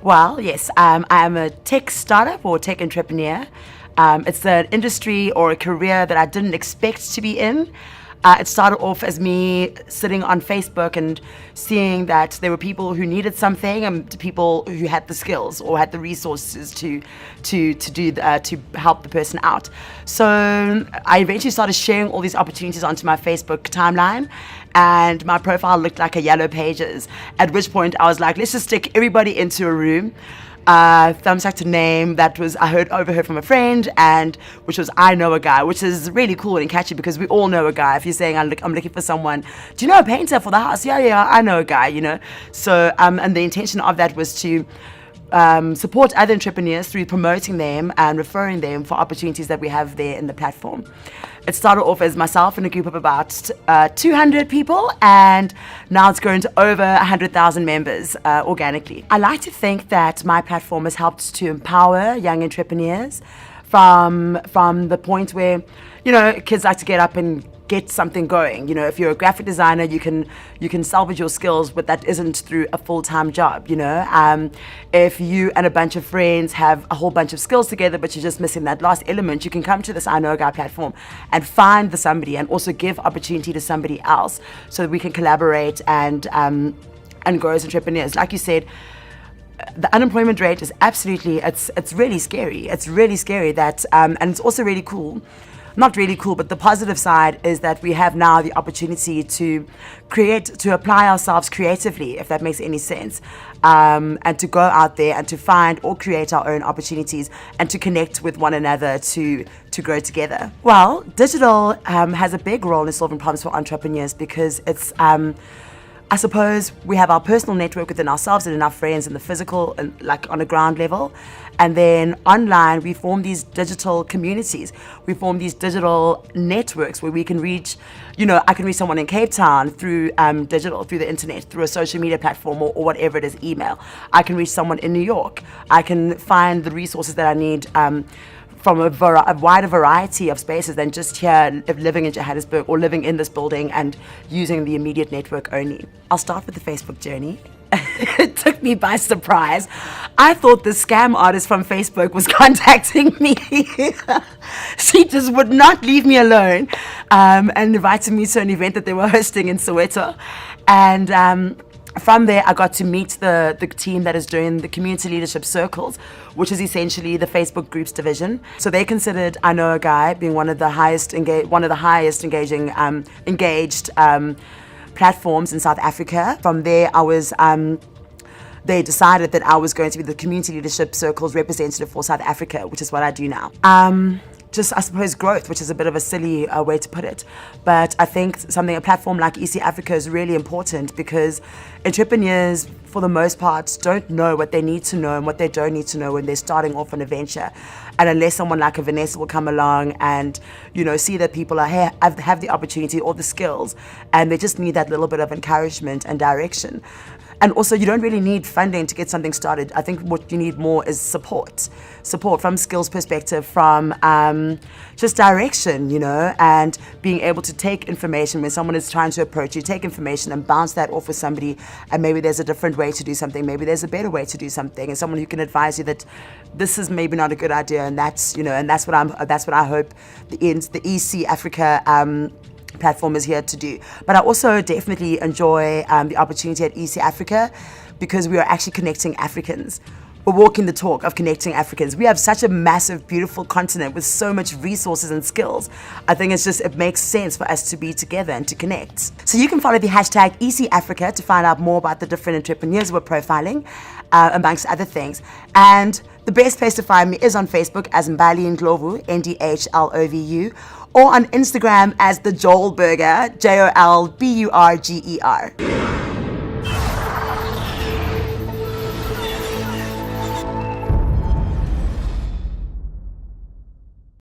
Well, yes, I am a tech startup or tech entrepreneur. It's an industry or a career that I didn't expect to be in. It started off as me sitting on Facebook and seeing that there were people who needed something and people who had the skills or had the resources to help the person out. So I eventually started sharing all these opportunities onto my Facebook timeline, and my profile looked like a yellow pages. At which point I was like, let's just stick everybody into a room. Thumbtacked a name that was overheard from a friend, and which was I know a guy, which is really cool and catchy because we all know a guy. If you're saying I'm looking for someone, do you know a painter for the house? Yeah, I know a guy, you know. So and the intention of that was to support other entrepreneurs through promoting them and referring them for opportunities that we have there in the platform. It started off as myself and a group of about 200 people, and now it's grown to over 100,000 members organically. I like to think that my platform has helped to empower young entrepreneurs from the point where, you know, kids like to get up and get something going. You know, if you're a graphic designer, you can salvage your skills, but that isn't through a full-time job, you know. If you and a bunch of friends have a whole bunch of skills together, but you're just missing that last element, you can come to this I Know a Guy platform and find the somebody and also give opportunity to somebody else so that we can collaborate and grow as entrepreneurs. Like you said, the unemployment rate is absolutely, it's really scary. It's really scary that, and it's also really cool. Not really cool, but the positive side is that we have now the opportunity to apply ourselves creatively, if that makes any sense, and to go out there and to find or create our own opportunities and to connect with one another to grow together. Well, digital has a big role in solving problems for entrepreneurs because it's I suppose we have our personal network within ourselves and in our friends in the physical and like on a ground level. And then online, we form these digital communities. We form these digital networks where we can reach, you know, I can reach someone in Cape Town through digital, through the internet, through a social media platform or whatever it is, email. I can reach someone in New York. I can find the resources that I need from a wider variety of spaces than just here living in Johannesburg or living in this building and using the immediate network only. I'll start with the Facebook journey. It took me by surprise. I thought the scam artist from Facebook was contacting me. She just would not leave me alone and invited me to an event that they were hosting in Soweto. And from there, I got to meet the team that is doing the community leadership circles, which is essentially the Facebook groups division. So they considered I Know a Guy being one of the highest engaging platforms in South Africa. From there, they decided that I was going to be the community leadership circles representative for South Africa, which is what I do now. Just, I suppose, growth, which is a bit of a silly way to put it. But I think a platform like EC Africa is really important because entrepreneurs, for the most part, don't know what they need to know and what they don't need to know when they're starting off on a venture. And unless someone like a Vanessa will come along and, you know, see that people have the opportunity or the skills and they just need that little bit of encouragement and direction. And also, you don't really need funding to get something started. I think what you need more is support from skills perspective, from just direction, you know, and being able to take information when someone is trying to approach you, take information and bounce that off with somebody, and maybe there's a different way to do something, maybe there's a better way to do something, and someone who can advise you that this is maybe not a good idea, and that's, you know, and that's what I hope the EC Africa platform is here to do. But I also definitely enjoy the opportunity at EC Africa because we are actually connecting Africans. We're walking the talk of connecting Africans. We have such a massive, beautiful continent with so much resources and skills. I think it makes sense for us to be together and to connect. So you can follow the hashtag EC Africa to find out more about the different entrepreneurs we're profiling, amongst other things. And the best place to find me is on Facebook as Mbali Ndhlovu, Ndhlovu, or on Instagram as the Joel Burger, JOLBURGER.